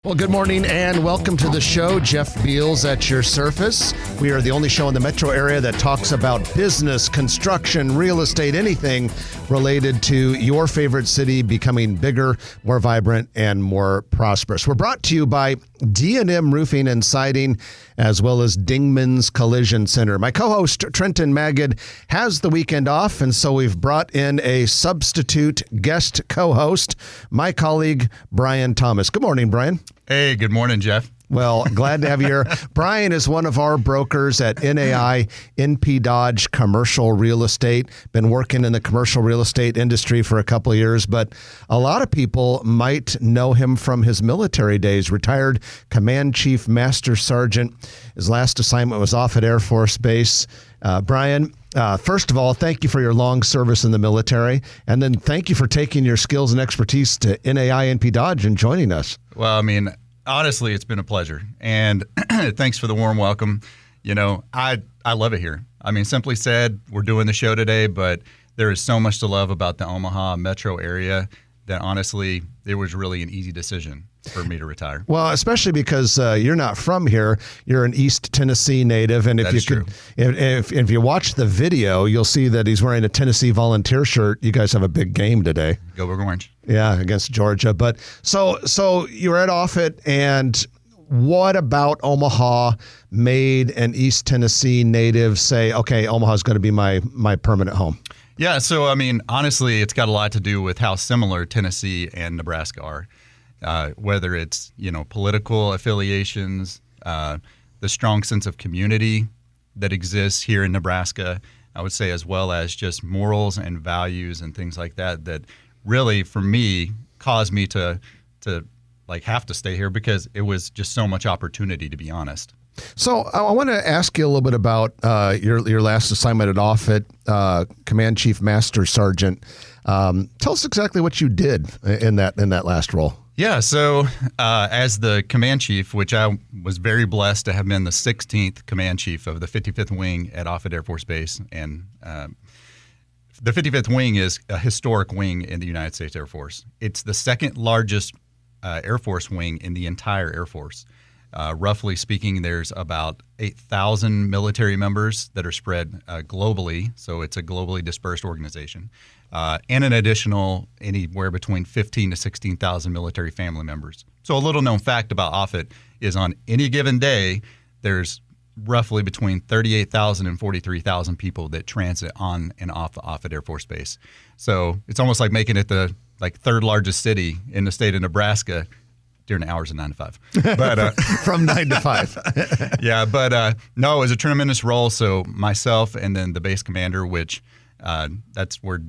Well, good morning and welcome to the show. Jeff Beals at your service. We are the only show in the metro area that talks about business, construction, real estate, anything related to your favorite city becoming bigger, more vibrant, and more prosperous. We're brought to you by D&M Roofing and Siding, as well as Dingman's Collision Center. My co-host, Trenton Magid, has the weekend off, and so we've brought in a substitute guest co-host, my colleague, Brian Thomas. Good morning, Brian. Hey, good morning, Jeff. Well, glad to have you here. Brian is one of our brokers at NAI NP Dodge Commercial Real Estate. Been working in the commercial real estate industry for a couple of years, but a lot of people might know him from his military days. Retired Command Chief Master Sergeant. His last assignment was off at Air Force Base. Brian, first of all, thank you for your long service in the military, and then thank you for taking your skills and expertise to NAI NP Dodge and joining us. Well, I mean, honestly, it's been a pleasure, and thanks for the warm welcome. You know, I love it here. I mean, simply said, we're doing the show today, but there is so much to love about the Omaha metro area that honestly, it was really an easy decision for me to retire. Well, especially because you're not from here. You're an East Tennessee native, and if you watch the video, you'll see that he's wearing a Tennessee Volunteer shirt. You guys have a big game today. Go Big Orange. Yeah, against Georgia. But so you were at Offutt, and what about Omaha made an East Tennessee native say, okay, Omaha's going to be my permanent home? Yeah, so I mean, honestly, it's got a lot to do with how similar Tennessee and Nebraska are. Whether it's, political affiliations, the strong sense of community that exists here in Nebraska, I would say, as well as just morals and values and things like that, that really, for me, caused me to have to stay here because it was just so much opportunity, to be honest. So I want to ask you a little bit about your last assignment at Offutt, Command Chief Master Sergeant. Tell us exactly what you did in that last role. Yeah, so as the command chief, which I was very blessed to have been the 16th command chief of the 55th Wing at Offutt Air Force Base, and the 55th Wing is a historic wing in the United States Air Force. It's the second largest Air Force wing in the entire Air Force. Roughly speaking, there's about 8,000 military members that are spread globally, so it's a globally dispersed organization, and an additional anywhere between 15 to 16,000 military family members. So a little known fact about Offutt is on any given day, there's roughly between 38,000 and 43,000 people that transit on and off the Offutt Air Force Base. So it's almost like making it the third largest city in the state of Nebraska during the hours of 9 to 5. But, from 9 to 5. Yeah, but no, it was a tremendous role. So myself and then the base commander, which that's where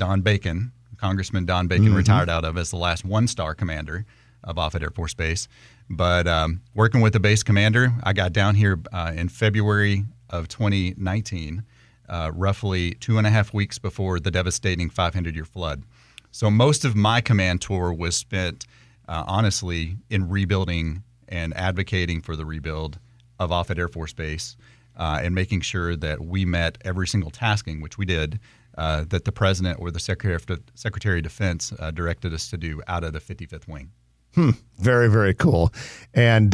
Congressman Don Bacon retired out of as the last one-star commander of Offutt Air Force Base. But working with the base commander, I got down here in February of 2019, roughly 2.5 weeks before the devastating 500-year flood. So most of my command tour was spent honestly, in rebuilding and advocating for the rebuild of Offutt Air Force Base and making sure that we met every single tasking, which we did, that the President or the Secretary of Defense directed us to do out of the 55th Wing. Very, very cool. And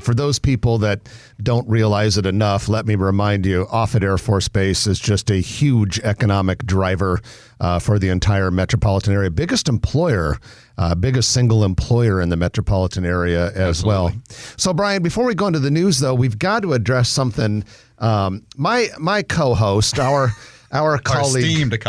for those people that don't realize it enough, let me remind you, Offutt Air Force Base is just a huge economic driver for the entire metropolitan area. Biggest employer, biggest single employer in the metropolitan area as Absolutely. well. So, Brian, before we go into the news, though, we've got to address something. My co-host, our colleague,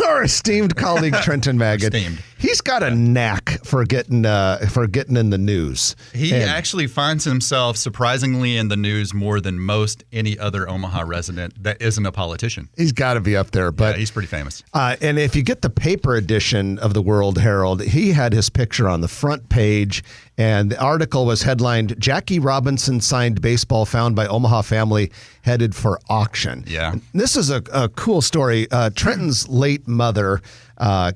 our esteemed colleague Trenton Magid. He's got a knack for getting in the news. He actually finds himself surprisingly in the news more than most any other Omaha resident that isn't a politician. He's got to be up there, but yeah, he's pretty famous. And if you get the paper edition of the World Herald, he had his picture on the front page, and the article was headlined, "Jackie Robinson signed baseball found by Omaha family headed for auction." Yeah. And this is a cool story. Trenton's late mother,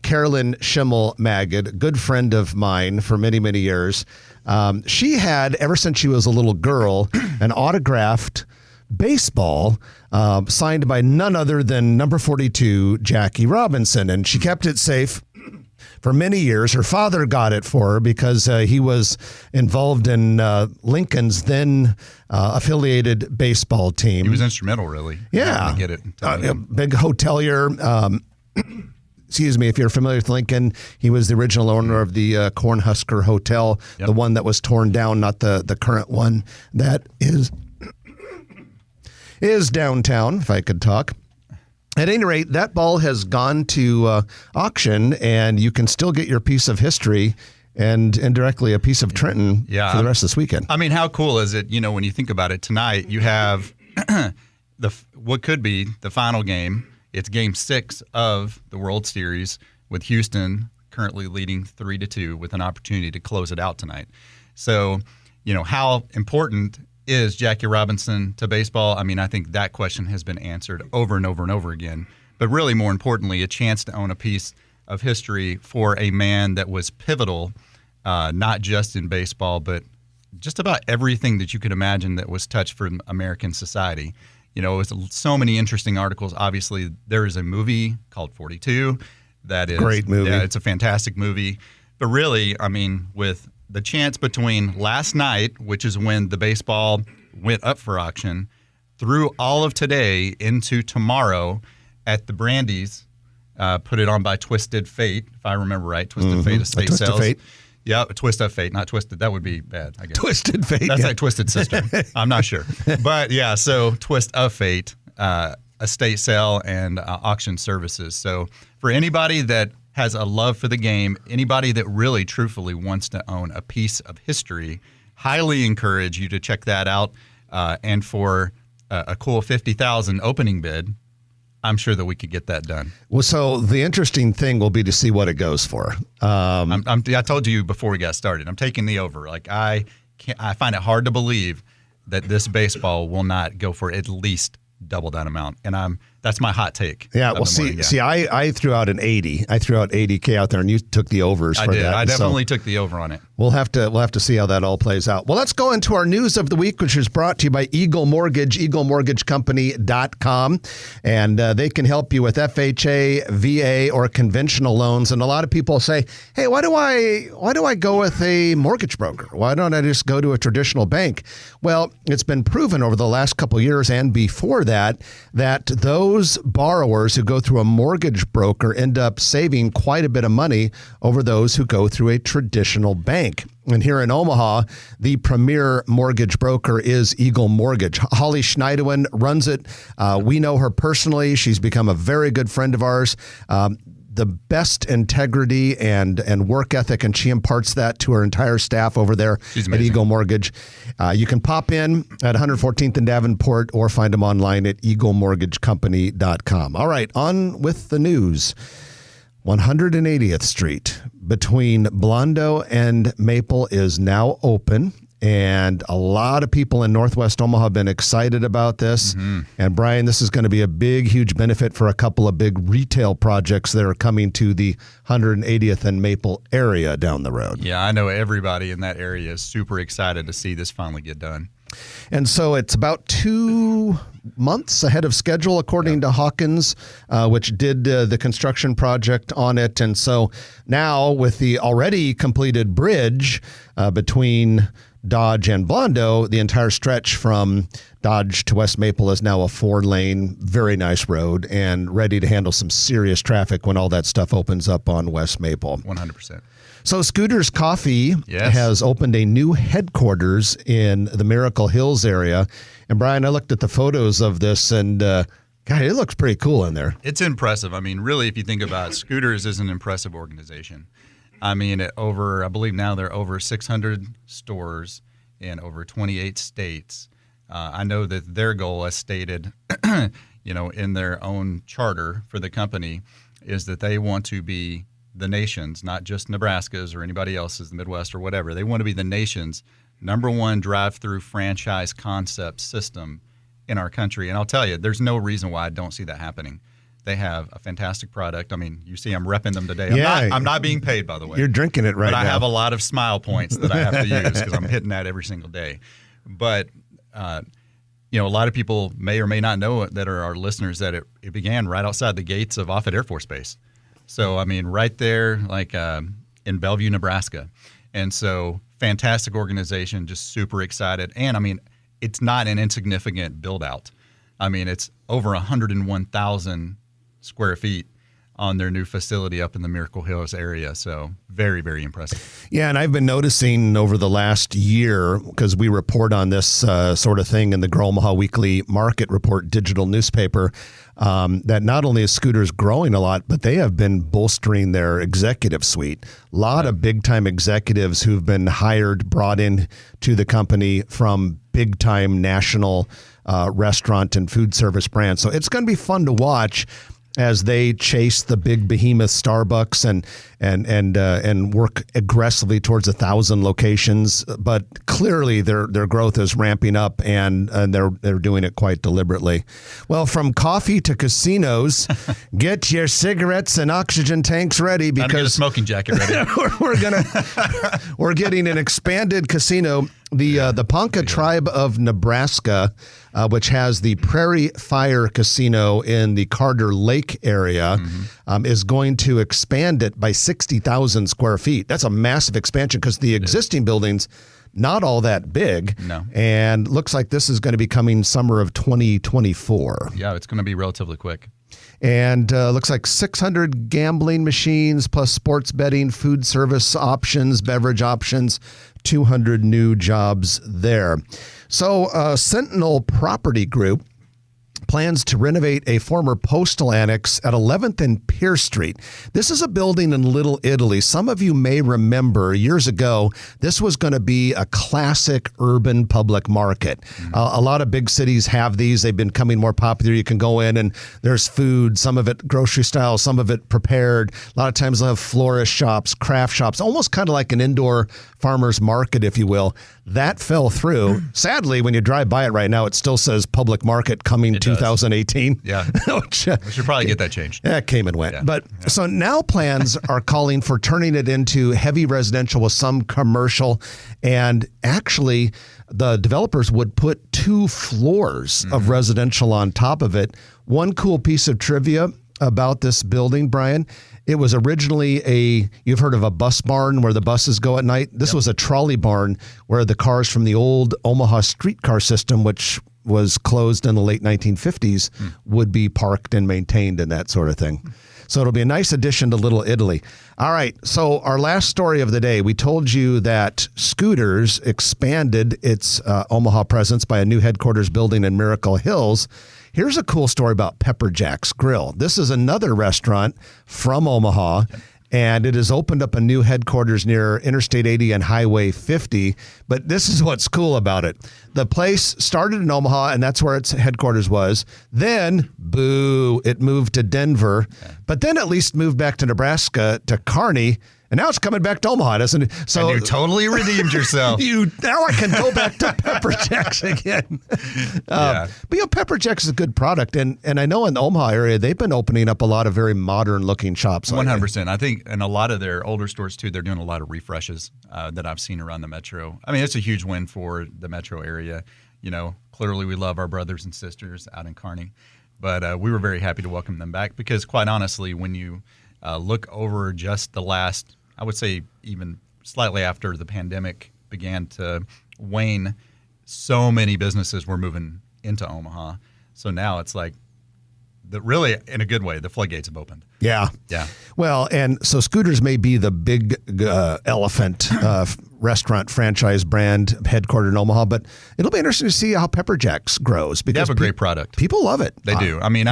Carolyn Schimmel Magid, good friend of mine for many, many years. She had, ever since she was a little girl, an autographed baseball signed by none other than number 42, Jackie Robinson. And she kept it safe for many years. Her father got it for her because he was involved in Lincoln's then affiliated baseball team. He was instrumental, really. Yeah. To get it. Big hotelier. Excuse me, if you're familiar with Lincoln, he was the original owner of the Cornhusker Hotel, the one that was torn down, not the current one that is downtown, if I could talk. At any rate, that ball has gone to auction, and you can still get your piece of history and indirectly a piece of Trenton for the rest of this weekend. I mean, how cool is it, when you think about it, tonight you have what could be the final game. It's Game 6 of the World Series with Houston currently leading 3-2 with an opportunity to close it out tonight. So, how important is Jackie Robinson to baseball? I mean, I think that question has been answered over and over and over again. But really, more importantly, a chance to own a piece of history for a man that was pivotal, not just in baseball, but just about everything that you could imagine that was touched from American society. It was so many interesting articles. Obviously, there is a movie called 42 that is great movie. Yeah, it's a fantastic movie. But really, I mean, with the chance between last night, which is when the baseball went up for auction, through all of today into tomorrow at the Brandy's, put it on by Twisted Fate, if I remember right. Twisted Fate estate sales. Twisted Fate. Yeah, Twist of Fate, not Twisted. That would be bad, I guess. Twisted Fate. That's like Twisted Sister. I'm not sure. But yeah, so Twist of Fate, estate sale and auction services. So for anybody that has a love for the game, anybody that really truthfully wants to own a piece of history, highly encourage you to check that out. And for a cool $50,000 opening bid, I'm sure that we could get that done. Well, so the interesting thing will be to see what it goes for. I told you before we got started, I'm taking the over. Like I find it hard to believe that this baseball will not go for at least double that amount, and that's my hot take. Yeah, well, see, I threw out an 80. I threw out 80K out there, and you took the overs for that. I definitely took the over on it. We'll have to see how that all plays out. Well, let's go into our news of the week, which is brought to you by Eagle Mortgage, eaglemortgagecompany.com, and they can help you with FHA, VA, or conventional loans. And a lot of people say, "Hey, why do I go with a mortgage broker? Why don't I just go to a traditional bank?" Well, it's been proven over the last couple of years and before that those borrowers who go through a mortgage broker end up saving quite a bit of money over those who go through a traditional bank. And here in Omaha, the premier mortgage broker is Eagle Mortgage. Holly Schneidewin runs it. We know her personally. She's become a very good friend of ours. The best integrity and work ethic, and she imparts that to her entire staff over there at Eagle Mortgage. You can pop in at 114th and Davenport or find them online at eaglemortgagecompany.com. All right, on with the news. 180th Street between Blondo and Maple is now open. And a lot of people in Northwest Omaha have been excited about this. Mm-hmm. And Brian, this is going to be a big, huge benefit for a couple of big retail projects that are coming to the 180th and Maple area down the road. Yeah, I know everybody in that area is super excited to see this finally get done. And so it's about 2 months ahead of schedule, according to Hawkins, which did the construction project on it. And so now with the already completed bridge between Dodge and Blondo, the entire stretch from Dodge to West Maple is now a 4-lane, very nice road and ready to handle some serious traffic when all that stuff opens up on West Maple. 100%. So Scooter's Coffee has opened a new headquarters in the Miracle Hills area. And Brian, I looked at the photos of this and God, it looks pretty cool in there. It's impressive. I mean, really, if you think about it, Scooters is an impressive organization. I mean, I believe now there are over 600 stores in over 28 states. I know that their goal, as stated, in their own charter for the company, is that they want to be the nation's, not just Nebraska's or anybody else's, the Midwest or whatever. They want to be the nation's #1 drive-through franchise concept system in our country. And I'll tell you, there's no reason why I don't see that happening. They have a fantastic product. I mean, you see I'm repping them today. I'm not being paid, by the way. You're drinking it right now. But I have a lot of smile points that I have to use because I'm hitting that every single day. But, a lot of people may or may not know that are our listeners that it began right outside the gates of Offutt Air Force Base. So, I mean, right there, like in Bellevue, Nebraska. And so fantastic organization, just super excited. And I mean, it's not an insignificant build out. I mean, it's over 101,000 square feet on their new facility up in the Miracle Hills area. So very, very impressive. Yeah, and I've been noticing over the last year, because we report on this sort of thing in the Grow Omaha Weekly Market Report digital newspaper, that not only is Scooters growing a lot, but they have been bolstering their executive suite. A lot of big-time executives who've been hired, brought in to the company from big-time national restaurant and food service brands. So it's going to be fun to watch as they chase the big behemoth Starbucks and work aggressively towards 1,000 locations. But clearly their growth is ramping up, and they're doing it quite deliberately. Well, from coffee to casinos, get your cigarettes and oxygen tanks ready, because get a smoking jacket ready. we're getting an expanded casino. The Ponca tribe of Nebraska, which has the Prairie Fire Casino in the Carter Lake area, is going to expand it by 60,000 square feet. That's a massive expansion, because the existing building's not all that big. No. And looks like this is going to be coming summer of 2024. Yeah, it's going to be relatively quick. And looks like 600 gambling machines plus sports betting, food service options, beverage options, 200 new jobs there. So Sentinel Property Group plans to renovate a former postal annex at 11th and Pierce Street. This is a building in Little Italy. Some of you may remember years ago, this was going to be a classic urban public market. A lot of big cities have these. They've been becoming more popular. You can go in and there's food, some of it grocery style, some of it prepared. A lot of times they'll have florist shops, craft shops, almost kind of like an indoor farmer's market, if you will. That fell through. Sadly, when you drive by it right now, it still says public market coming 2018. Yeah. Which, we should probably get that changed. That came and went. Yeah. So now plans are calling for turning it into heavy residential with some commercial. And actually, the developers would put 2 floors of residential on top of it. One cool piece of trivia about this building, Brian, it was originally you've heard of a bus barn where the buses go at night. This was a trolley barn where the cars from the old Omaha streetcar system, which was closed in the late 1950s, would be parked and maintained and that sort of thing. So it'll be a nice addition to Little Italy. All right, so our last story of the day, we told you that Scooters expanded its Omaha presence by a new headquarters building in Miracle Hills. Here's a cool story about Pepper Jack's Grill. This is another restaurant from Omaha, and it has opened up a new headquarters near Interstate 80 and Highway 50. But this is what's cool about it. The place started in Omaha, and that's where its headquarters was. Then, boo, it moved to Denver. But then at least moved back to Nebraska, to Kearney. And now it's coming back to Omaha, doesn't it? So and you totally redeemed yourself. Now I can go back to Pepper Jack's again. But Pepper Jack's is a good product, and I know in the Omaha area they've been opening up a lot of very modern looking shops. 100%. I think in a lot of their older stores too, they're doing a lot of refreshes that I've seen around the metro. I mean, it's a huge win for the metro area. You know, clearly we love our brothers and sisters out in Kearney, but we were very happy to welcome them back, because quite honestly, when you look over just the last, I would say even slightly after the pandemic began to wane, so many businesses were moving into Omaha. So now it's like, really, in a good way, the floodgates have opened. Yeah. Yeah. Well, and so Scooters may be the big elephant restaurant franchise brand headquartered in Omaha, but it'll be interesting to see how Pepper Jack's grows, because they have a great product. People love it. They do. I mean,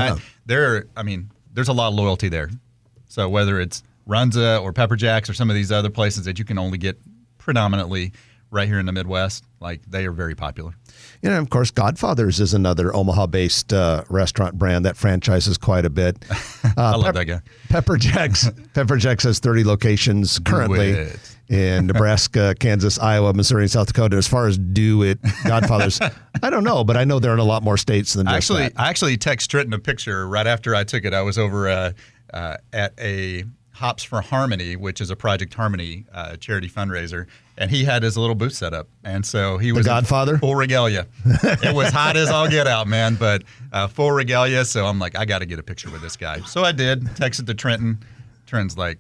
there's a lot of loyalty there. So whether it's Runza or Pepper Jack's or some of these other places that you can only get predominantly right here in the Midwest, like, they are very popular. And of course, Godfather's is another Omaha-based restaurant brand that franchises quite a bit. I love that guy. Pepper Jack's has 30 locations currently in Nebraska, Kansas, Iowa, Missouri, and South Dakota. As far as Godfather's, I don't know, but I know they're in a lot more states than just that. I actually text Stritton a picture right after I took it. I was over at a Hops for Harmony, which is a Project Harmony charity fundraiser, and he had his little booth set up, and so he was the Godfather, full regalia. It was hot as all get out, man, but full regalia. So I'm like, I got to get a picture with this guy. So I did. Texted to Trenton, Trent's like,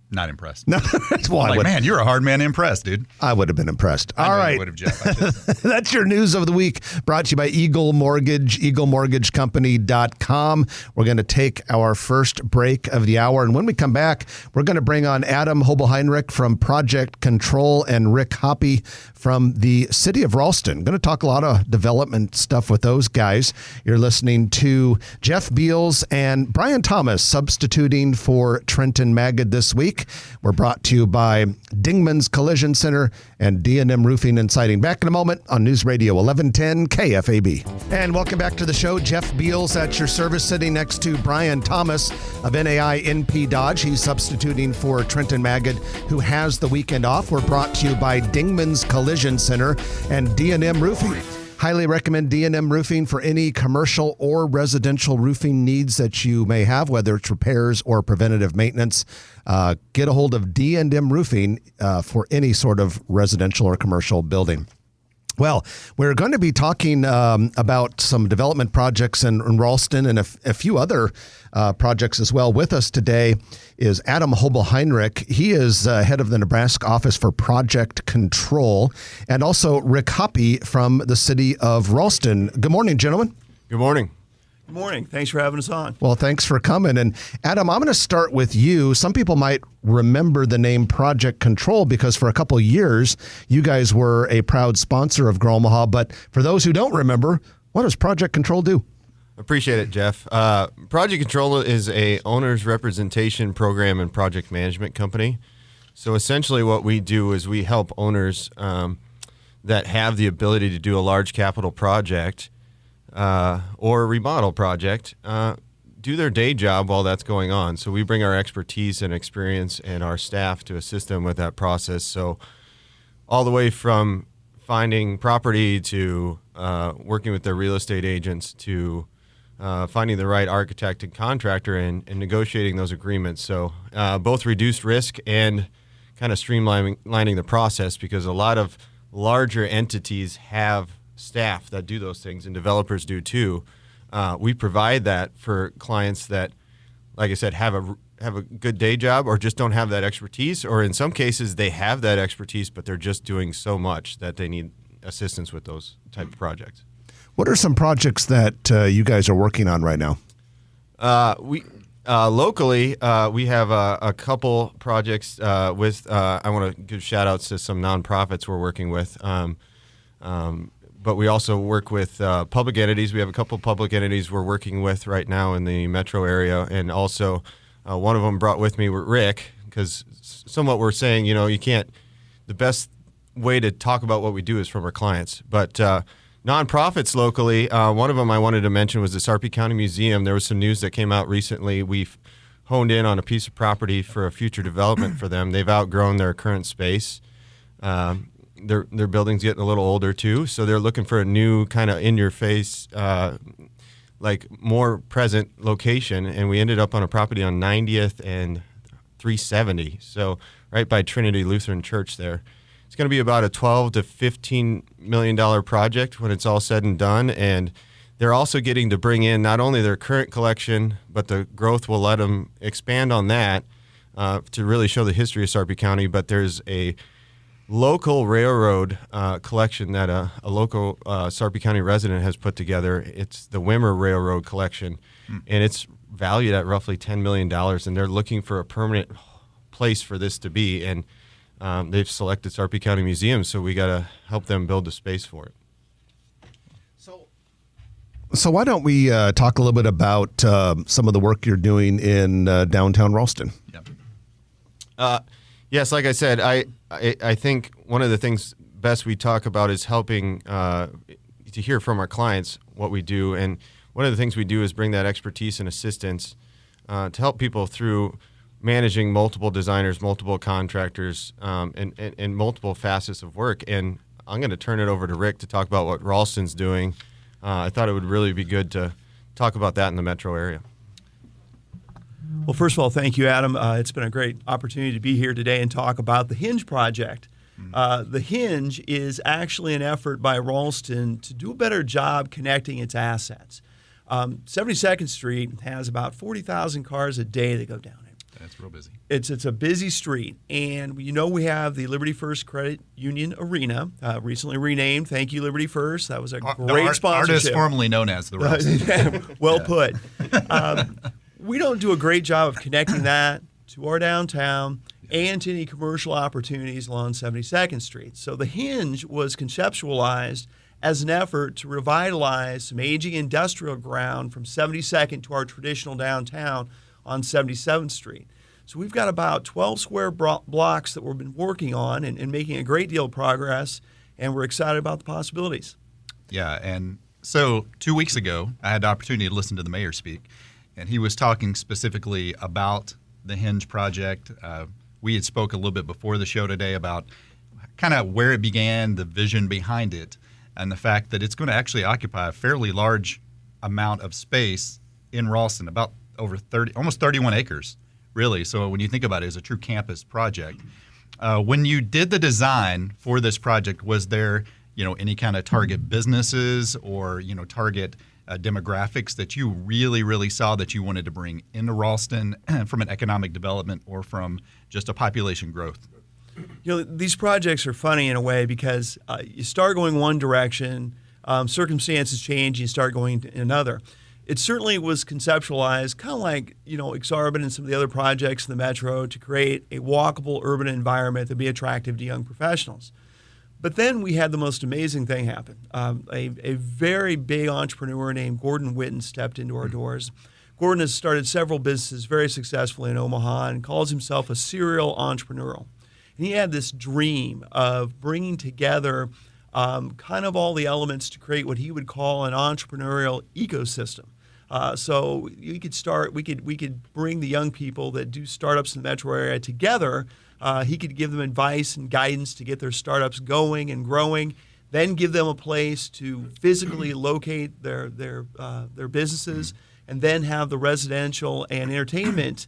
not impressed. No, that's why. Like, man, you're a hard man to impress, dude. I would have been impressed. All right. Would have, Jeff. I should've. That's your news of the week, brought to you by Eagle Mortgage, eaglemortgagecompany.com. We're going to take our first break of the hour, and when we come back, we're going to bring on Adam Hoebelheinrich from Project Control and Rick Hoppe from the city of Ralston. Going to talk a lot of development stuff with those guys. You're listening to Jeff Beals and Brian Thomas substituting for Trenton Magid this week. We're brought to you by Dingman's Collision Center and D&M Roofing and Siding. Back in a moment on News Radio 1110 KFAB. And welcome back to the show. Jeff Beals at your service, sitting next to Brian Thomas of NAI NP Dodge. He's substituting for Trenton Magid, who has the weekend off. We're brought to you by Dingman's Collision Center and D&M Roofing. Highly recommend D&M Roofing for any commercial or residential roofing needs that you may have, whether it's repairs or preventative maintenance. Get a hold of D&M Roofing for any sort of residential or commercial building. Well, we're going to be talking about some development projects in Ralston and a few other projects as well. With us today is Adam Hoebelheinrich. He is head of the Nebraska office for Project Control, and also Rick Hoppe from the city of Ralston. Good morning, gentlemen. Good morning. Good morning. Thanks for having us on. Well, thanks for coming. And Adam, I'm going to start with you. Some people might remember the name Project Control because for a couple of years, you guys were a proud sponsor of Grow Omaha. But for those who don't remember, what does Project Control do? Appreciate it, Jeff. Project Control is a owner's representation program and project management company. So essentially what we do is we help owners that have the ability to do a large capital project or a remodel project, do their day job while that's going on. So we bring our expertise and experience and our staff to assist them with that process. So all the way from finding property to working with their real estate agents to finding the right architect and contractor and negotiating those agreements. So both reduce risk and kind of streamlining the process, because a lot of larger entities have staff that do those things, and developers do too. We provide that for clients that, like I said, have a good day job or just don't have that expertise, or in some cases they have that expertise but they're just doing so much that they need assistance with those type of projects. What are some projects that you guys are working on right now? We locally we have a couple projects with I want to give shout outs to some nonprofits we're working with. But we also work with public entities. We have a couple public entities we're working with right now in the metro area, and also one of them brought with me Rick, because somewhat we're saying, you can't. The best way to talk about what we do is from our clients. But nonprofits locally, one of them I wanted to mention was the Sarpy County Museum. There was some news that came out recently. We've honed in on a piece of property for a future development for them. They've outgrown their current space. Their building's getting a little older too, so they're looking for a new kind of in-your-face, like more present location. And we ended up on a property on 90th and 370, so right by Trinity Lutheran Church there. It's going to be about a $12 to $15 million project when it's all said and done, and they're also getting to bring in not only their current collection, but the growth will let them expand on that to really show the history of Sarpy County. But there's a local railroad collection that a local Sarpy County resident has put together. It's the Wimmer Railroad Collection, and it's valued at roughly $10 million, and they're looking for a permanent place for this to be, and they've selected Sarpy County Museum, so we got to help them build a space for it. So why don't we talk a little bit about some of the work you're doing in downtown Ralston? Yes, like I said, I think one of the things best we talk about is helping to hear from our clients what we do. And one of the things we do is bring that expertise and assistance to help people through managing multiple designers, multiple contractors, and multiple facets of work. And I'm going to turn it over to Rick to talk about what Ralston's doing. I thought it would really be good to talk about that in the metro area. Well, first of all, thank you, Adam. It's been a great opportunity to be here today and talk about the Hinge Project. The Hinge is actually an effort by Ralston to do a better job connecting its assets. 72nd Street has about 40,000 cars a day that go down it. it's real busy. It's a busy street, and we have the Liberty First Credit Union Arena, recently renamed. Thank you, Liberty First. That was a great sponsorship. Artist formerly known as the Ralston. Well put. We don't do a great job of connecting that to our downtown and to any commercial opportunities along 72nd Street. So the Hinge was conceptualized as an effort to revitalize some aging industrial ground from 72nd to our traditional downtown on 77th Street. So we've got about 12 square blocks that we've been working on and making a great deal of progress, and we're excited about the possibilities. Yeah, and so 2 weeks ago, I had the opportunity to listen to the mayor speak, and he was talking specifically about the Hinge project. We had spoke a little bit before the show today about kind of where it began, the vision behind it, and the fact that it's going to actually occupy a fairly large amount of space in Ralston, about almost 31 acres, really. So when you think about it as a true campus project, when you did the design for this project, was there any kind of target businesses or target demographics that you really, really saw that you wanted to bring into Ralston from an economic development or from just a population growth? These projects are funny in a way because you start going one direction, circumstances change, you start going in another. It certainly was conceptualized kind of like, Exarban and some of the other projects in the metro to create a walkable urban environment that would be attractive to young professionals. But then we had the most amazing thing happen. A very big entrepreneur named Gordon Witten stepped into our doors. Gordon has started several businesses very successfully in Omaha and calls himself a serial entrepreneurial. And he had this dream of bringing together kind of all the elements to create what he would call an entrepreneurial ecosystem. So we could bring the young people that do startups in the metro area together. He could give them advice and guidance to get their startups going and growing, then give them a place to physically locate their businesses, and then have the residential and entertainment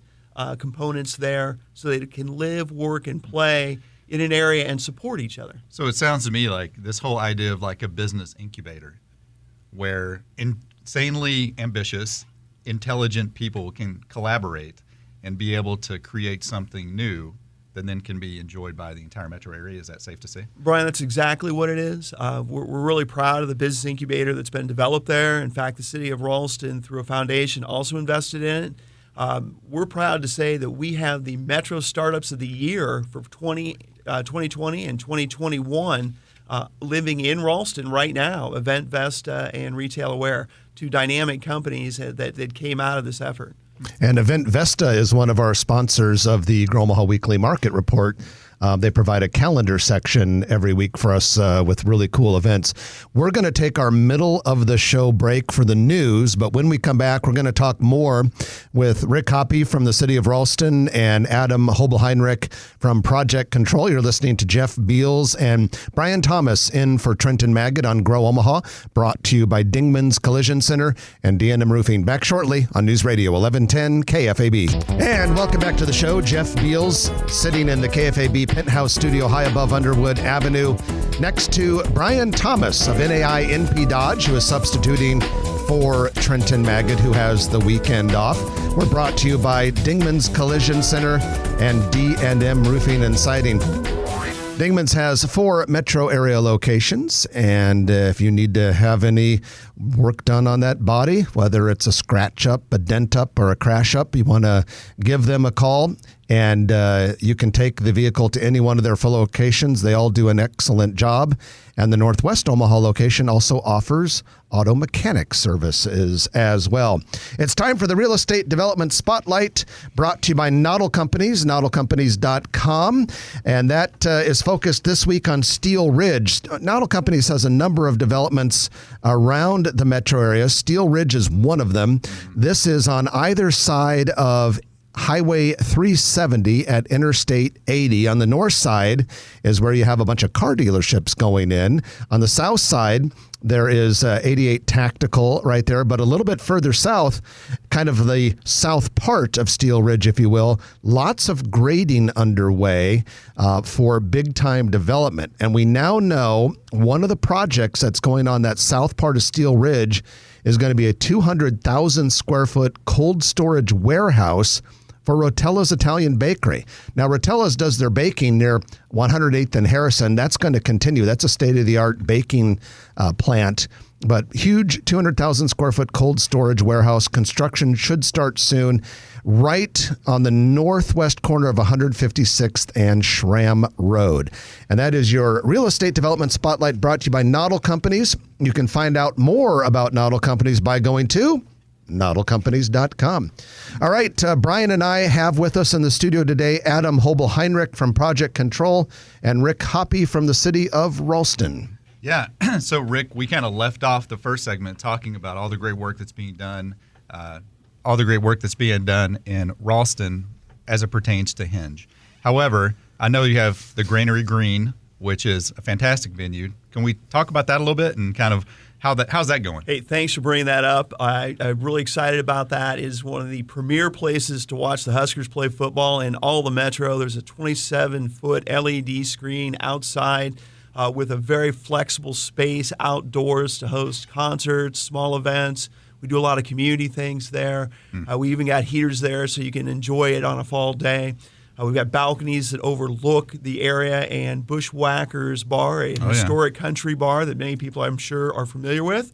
components there so they can live, work, and play in an area and support each other. So it sounds to me like this whole idea of like a business incubator where insanely ambitious, intelligent people can collaborate and be able to create something new that then can be enjoyed by the entire metro area. Is that safe to say? Brian, that's exactly what it is. We're really proud of the business incubator that's been developed there. In fact, the city of Ralston, through a foundation, also invested in it. We're proud to say that we have the Metro Startups of the Year for 2020 and 2021 living in Ralston right now, Event Vesta and Retail Aware, two dynamic companies that came out of this effort. And Event Vesta is one of our sponsors of the Omaha Weekly Market Report. They provide a calendar section every week for us with really cool events. We're going to take our middle of the show break for the news, but when we come back, we're going to talk more with Rick Hoppe from the city of Ralston and Adam Hoebelheinrich from Project Control. You're listening to Jeff Beals and Brian Thomas in for Trenton Maggot on Grow Omaha, brought to you by Dingman's Collision Center and D&M Roofing. Back shortly on News Radio 1110 KFAB. And welcome back to the show. Jeff Beals sitting in the KFAB penthouse studio high above Underwood Avenue next to Brian Thomas of NAI NP Dodge, who is substituting for Trenton Maggot, who has the weekend off. We're brought to you by Dingman's Collision Center and D&M Roofing and Siding. Dingman's has 4 metro area locations, and if you need to have any work done on that body, whether it's a scratch up, a dent up, or a crash up, you want to give them a call, and you can take the vehicle to any one of their 4 locations. They all do an excellent job, and the Northwest Omaha location also offers auto mechanic services as well. It's time for the Real Estate Development Spotlight, brought to you by Noddle Companies, noddlecompanies.com, and that is focused this week on Steel Ridge. Noddle Companies has a number of developments around the metro area. Steel Ridge is one of them. This is on either side of Highway 370 at Interstate 80. On the north side is where you have a bunch of car dealerships going in. On the south side, there is 88 Tactical right there, but a little bit further south, kind of the south part of Steel Ridge, if you will, lots of grading underway for big-time development. And we now know one of the projects that's going on that south part of Steel Ridge is going to be a 200,000 square foot cold storage warehouse for Rotella's Italian Bakery. Now, Rotella's does their baking near 108th and Harrison. That's going to continue. That's a state-of-the-art baking plant. But huge 200,000 square foot cold storage warehouse. Construction should start soon, right on the northwest corner of 156th and Schramm Road. And that is your real estate development spotlight, brought to you by Noddle Companies. You can find out more about Noddle Companies by going to noddlecompanies.com. All right, Brian and I have with us in the studio today Adam Hoebelheinrich from Project Control and Rick Hoppe from the city of Ralston. Yeah. So, Rick, we kind of left off the first segment talking about all the great work that's being done, in Ralston as it pertains to Hinge. However, I know you have the Granary Green, which is a fantastic venue. Can we talk about that a little bit and kind of how's that going? Hey, thanks for bringing that up. I'm really excited about that. It is one of the premier places to watch the Huskers play football in all the metro. There's a 27-foot LED screen outside with a very flexible space outdoors to host concerts, small events. We do a lot of community things there. We even got heaters there so you can enjoy it on a fall day. We've got balconies that overlook the area, and Bushwhackers Bar, a historic country bar that many people, I'm sure, are familiar with,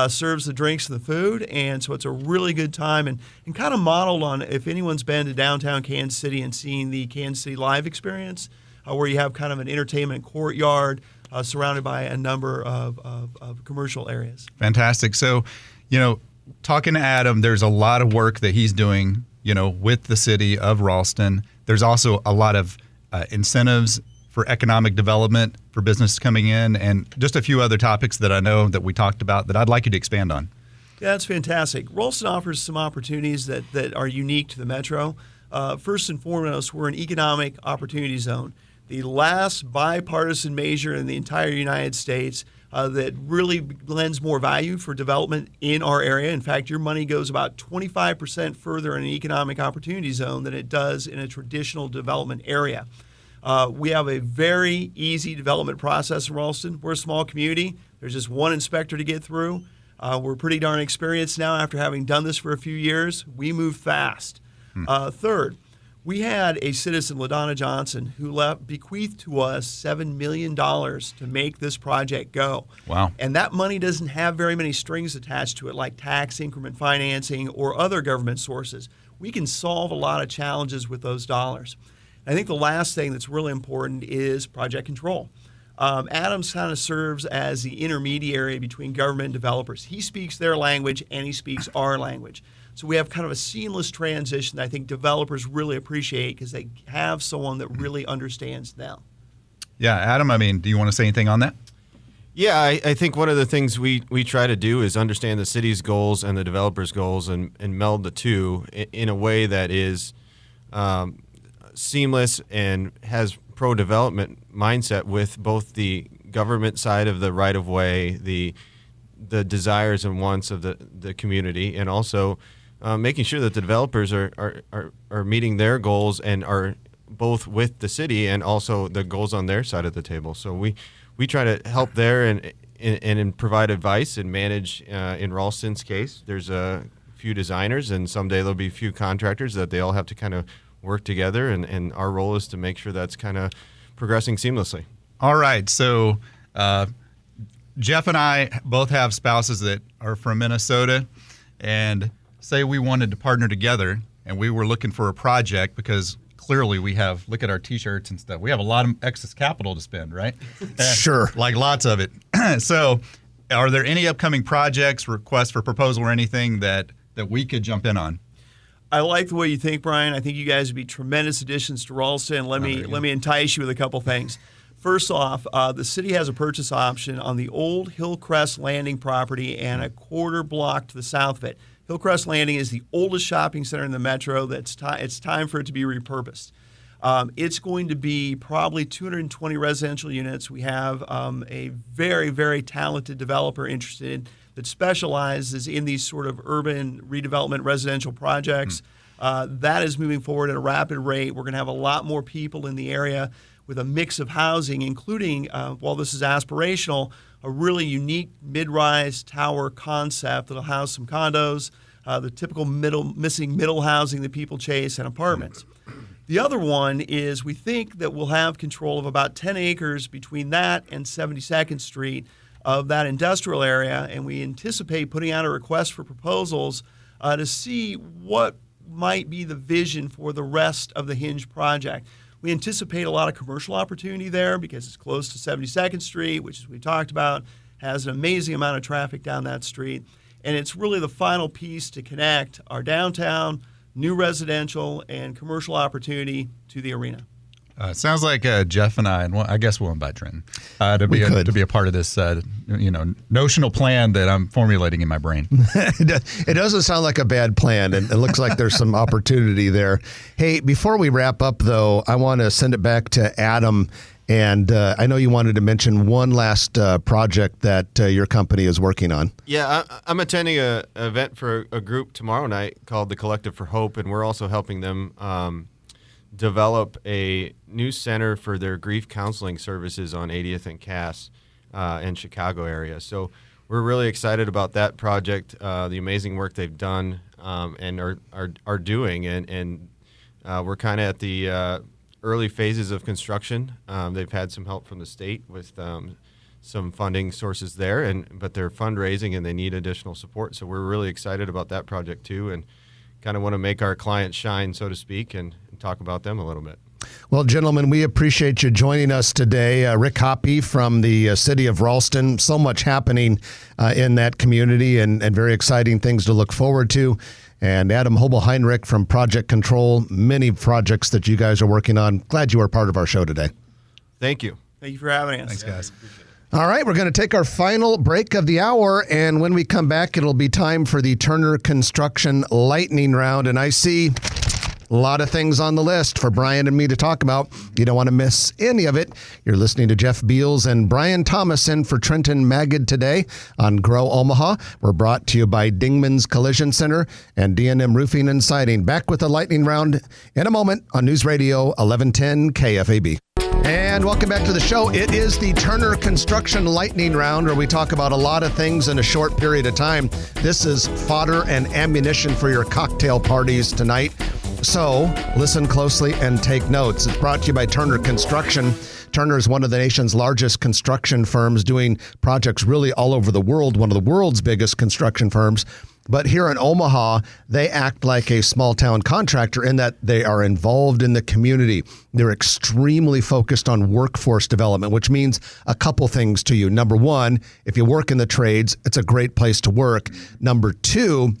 serves the drinks and the food. And so it's a really good time and kind of modeled on, if anyone's been to downtown Kansas City and seen the Kansas City Live experience, where you have kind of an entertainment courtyard surrounded by a number of commercial areas. Fantastic. So, talking to Adam, there's a lot of work that he's doing, with the city of Ralston. There's also a lot of incentives for economic development for business coming in, and just a few other topics that I know that we talked about that I'd like you to expand on. Yeah, that's fantastic. Ralston offers some opportunities that are unique to the metro. First and foremost, we're an economic opportunity zone. The last bipartisan measure in the entire United States that really lends more value for development in our area. In fact, your money goes about 25% further in an economic opportunity zone than it does in a traditional development area. We have a very easy development process in Ralston. We're a small community. There's just one inspector to get through. We're pretty darn experienced now after having done this for a few years. We move fast. Third, we had a citizen, LaDonna Johnson, who bequeathed to us $7 million to make this project go. Wow. And that money doesn't have very many strings attached to it, like tax increment financing or other government sources. We can solve a lot of challenges with those dollars. I think the last thing that's really important is project control. Adams kind of serves as the intermediary between government and developers. He speaks their language and he speaks our language. So we have kind of a seamless transition that I think developers really appreciate because they have someone that really understands them. Yeah, Adam, do you want to say anything on that? Yeah, I think one of the things we try to do is understand the city's goals and the developers' goals and meld the two in a way that is seamless and has pro-development mindset with both the government side of the right-of-way, the desires and wants of the community, and also making sure that the developers are meeting their goals and are both with the city and also the goals on their side of the table. So we try to help there and provide advice and manage. In Ralston's case, there's a few designers, and someday there'll be a few contractors that they all have to kind of work together, and our role is to make sure that's kind of progressing seamlessly. All right. So Jeff and I both have spouses that are from Minnesota, and say we wanted to partner together and we were looking for a project because clearly we have, look at our T-shirts and stuff, we have a lot of excess capital to spend, right? Sure. Like lots of it. So are there any upcoming projects, requests for proposal or anything that we could jump in on? I like the way you think, Brian. I think you guys would be tremendous additions to Ralston. Let me entice you with a couple things. First off, the city has a purchase option on the old Hillcrest Landing property and a quarter block to the south of it. Hillcrest Landing is the oldest shopping center in the metro. It's time for it to be repurposed. It's going to be probably 220 residential units. We have a very, very talented developer interested that specializes in these sort of urban redevelopment residential projects. That is moving forward at a rapid rate. We're going to have a lot more people in the area with a mix of housing, including, while this is aspirational, a really unique mid-rise tower concept that'll house some condos, the typical missing middle housing that people chase, and apartments. The other one is we think that we'll have control of about 10 acres between that and 72nd Street of that industrial area, and we anticipate putting out a request for proposals to see what might be the vision for the rest of the Hinge project. We anticipate a lot of commercial opportunity there because it's close to 72nd Street, which, as we talked about, has an amazing amount of traffic down that street. And it's really the final piece to connect our downtown, new residential, and commercial opportunity to the arena. Sounds like Jeff and I guess we'll invite Trenton to be a part of this, notional plan that I'm formulating in my brain. It doesn't sound like a bad plan, and it looks like there's some opportunity there. Hey, before we wrap up, though, I want to send it back to Adam. And I know you wanted to mention one last project that your company is working on. Yeah, I'm attending an event for a group tomorrow night called the Collective for Hope, and we're also helping them develop a new center for their grief counseling services on 80th and Cass in Chicago area. So we're really excited about that project, the amazing work they've done and are doing, and we're kind of at the early phases of construction. They've had some help from the state with some funding sources there, but they're fundraising and they need additional support. So we're really excited about that project too, and kind of want to make our clients shine, so to speak, and talk about them a little bit. Well, gentlemen, we appreciate you joining us today. Rick Hoppe from the city of Ralston. So much happening in that community and very exciting things to look forward to. And Adam Hoebelheinrich from Project Control, many projects that you guys are working on. Glad you are part of our show today. Thank you. Thank you for having us. Thanks, guys. All right, we're going to take our final break of the hour, and when we come back, it'll be time for the Turner Construction Lightning Round. And I see a lot of things on the list for Brian and me to talk about. You don't want to miss any of it. You're listening to Jeff Beals and Brian Thomas in for Trenton Magid today on Grow Omaha. We're brought to you by Dingman's Collision Center and D&M Roofing and Siding. Back with the Lightning Round in a moment on News Radio 1110 KFAB. And welcome back to the show. It is the Turner Construction Lightning Round, where we talk about a lot of things in a short period of time. This is fodder and ammunition for your cocktail parties tonight. So listen closely and take notes. It's brought to you by Turner Construction. Turner is one of the nation's largest construction firms, doing projects really all over the world, one of the world's biggest construction firms. But here in Omaha, they act like a small town contractor in that they are involved in the community. They're extremely focused on workforce development, which means a couple things to you. Number one, if you work in the trades, it's a great place to work. Number two,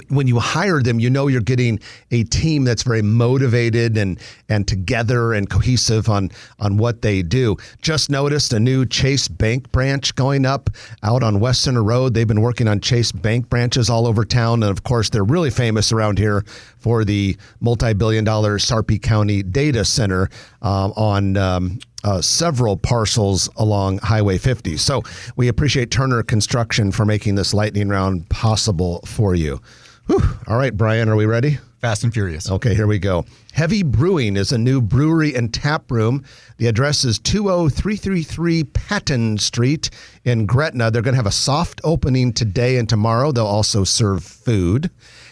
when you hire them, you know you're getting a team that's very motivated and together and cohesive on what they do. Just noticed a new Chase Bank branch going up out on West Center Road. They've been working on Chase Bank branches all over town. And of course, they're really famous around here for the multi-billion-dollar Sarpy County data center on several parcels along Highway 50. So we appreciate Turner Construction for making this lightning round possible for you. Whew. All right, Brian, are we ready? Fast and furious. Okay, here we go. Heavy Brewing is a new brewery and tap room. The address is 20333 Patton Street in Gretna. They're going to have a soft opening today and tomorrow. They'll also serve food.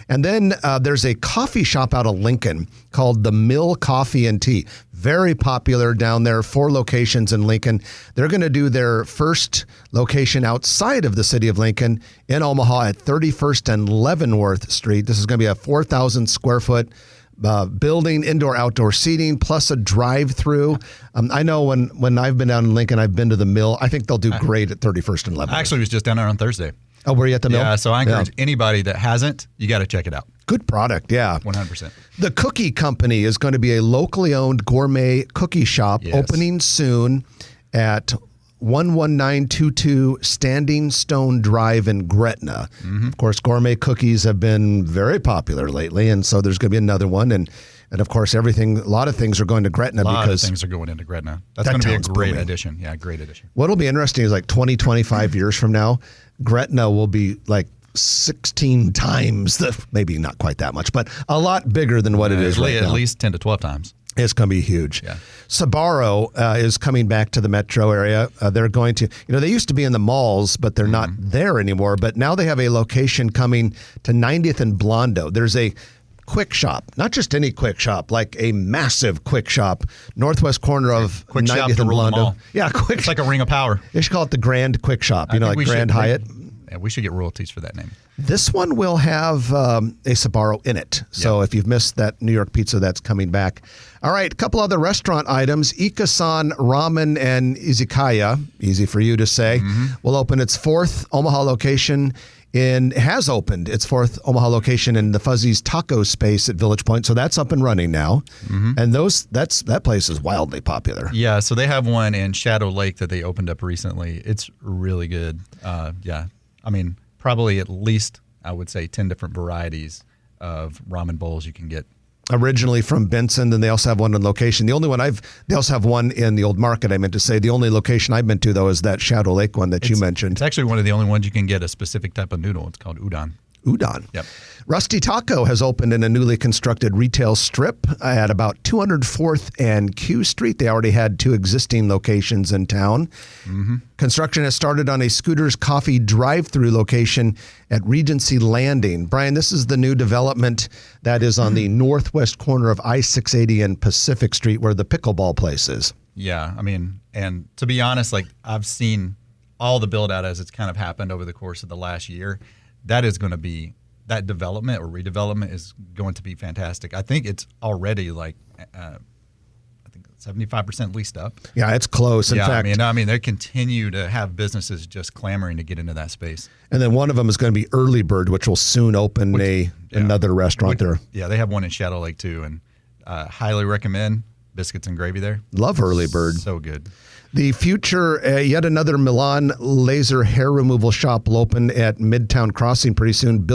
And then there's a coffee shop out of Lincoln called the Mill Coffee and Tea. Very popular down there, 4 locations in Lincoln. They're going to do their first location outside of the city of Lincoln in Omaha at 31st and Leavenworth Street. This is going to be a 4,000 square foot building, indoor-outdoor seating, plus a drive-through. I know when I've been down in Lincoln, I've been to the Mill. I think they'll do great at 31st and Leavenworth. I actually was just down there on Thursday. Oh, were you at the Mill? Yeah, so I encourage anybody that hasn't, you got to check it out. Good product, yeah. 100%. The Cookie Company is going to be a locally owned gourmet cookie shop opening soon at 11922 Standing Stone Drive in Gretna. Mm-hmm. Of course, gourmet cookies have been very popular lately, and so there's going to be another one. And of course, a lot of things are going to Gretna because... A lot of things are going into Gretna. That's going to be a great addition. Yeah, great addition. What'll be interesting is like 20, 25 years from now, Gretna will be like 16 times maybe not quite that much, but a lot bigger than what it is right now. At least 10 to 12 times. It's going to be huge. Yeah. Sbarro is coming back to the metro area. They're going to, they used to be in the malls, but they're not there anymore. But now they have a location coming to 90th and Blondo. There's a quick shop, not just any quick shop, like a massive quick shop, northwest corner of Quick 90th shop to and rule them Blondo. all. Yeah, quick. It's like a ring of power. They should call it the Grand Quick Shop, I think like we Grand should- Hyatt. Yeah, we should get royalties for that name. This one will have a Sbarro in it. So if you've missed that New York pizza, that's coming back. All right, a couple other restaurant items. Ikasan Ramen and Izakaya, easy for you to say, will open its fourth Omaha location has opened its fourth Omaha location in the Fuzzy's Taco Space at Village Point. So that's up and running now. And that place is wildly popular. Yeah, so they have one in Shadow Lake that they opened up recently. It's really good. Yeah, I mean, probably at least, I would say, 10 different varieties of ramen bowls you can get. Originally from Benson, then they also have one on location. The only one they also have one in the Old Market, I meant to say. The only location I've been to, though, is that Shadow Lake one that you mentioned. It's actually one of the only ones you can get a specific type of noodle. It's called udon. Udon. Yep. Rusty Taco has opened in a newly constructed retail strip at about 204th and Q Street. They already had 2 existing locations in town. Construction has started on a Scooter's Coffee drive-through location at Regency Landing. Brian, this is the new development that is on the northwest corner of I-680 and Pacific Street where the pickleball place is. Yeah, I mean, and to be honest, like I've seen all the build out as it's kind of happened over the course of the last year. That development or redevelopment is going to be fantastic. I think it's already like, I think 75% leased up. Yeah, it's close. In fact, I mean, they continue to have businesses just clamoring to get into that space. And then one of them is going to be Early Bird, which will soon open another restaurant there. Yeah, they have one in Shadow Lake too, and highly recommend biscuits and gravy there. Love Early Bird. So good. The future, yet another Milan laser hair removal shop will open at Midtown Crossing pretty soon.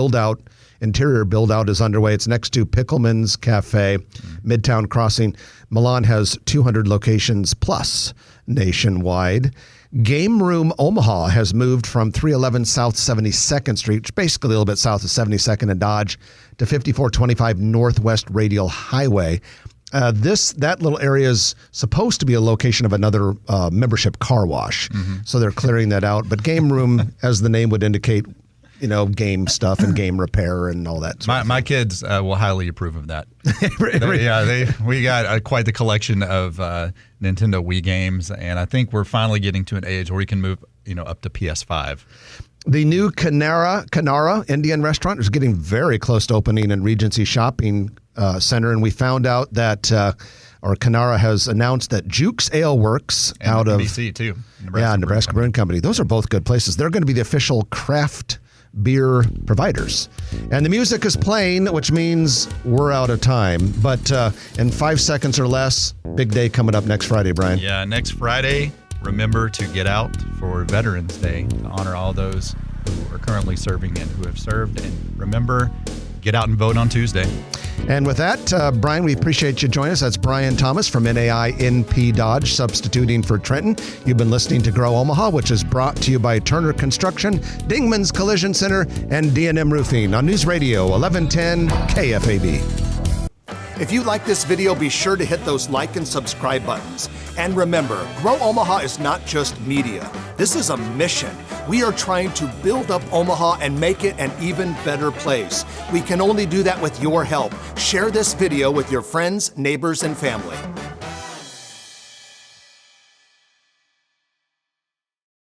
Interior build-out is underway. It's next to Pickleman's Cafe, Midtown Crossing. Milan has 200 locations plus nationwide. Game Room Omaha has moved from 311 South 72nd Street, which is basically a little bit south of 72nd and Dodge, to 5425 Northwest Radial Highway. That little area is supposed to be a location of another membership car wash. So they're clearing that out. But Game Room, as the name would indicate, game stuff and game repair and all that. My kids will highly approve of that. We got quite the collection of Nintendo Wii games, and I think we're finally getting to an age where we can move, up to PS5. The new Canara Indian restaurant is getting very close to opening in Regency Shopping Center, and we found out that Canara has announced that Jukes Ale Works And out of NBC too. Nebraska Brewing Company. Those are both good places. They're going to be the official craft beer providers. And the music is playing, which means we're out of time. But in 5 seconds or less, big day coming up next Friday, Brian. Yeah, next Friday, remember to get out for Veterans Day to honor all those who are currently serving and who have served. And remember, get out and vote on Tuesday. And with that, Brian, we appreciate you joining us. That's Brian Thomas from NAI NP Dodge, substituting for Trenton. You've been listening to Grow Omaha, which is brought to you by Turner Construction, Dingman's Collision Center, and D&M Roofing on News Radio 1110 KFAB. If you like this video, be sure to hit those like and subscribe buttons. And remember, Grow Omaha is not just media. This is a mission. We are trying to build up Omaha and make it an even better place. We can only do that with your help. Share this video with your friends, neighbors, and family.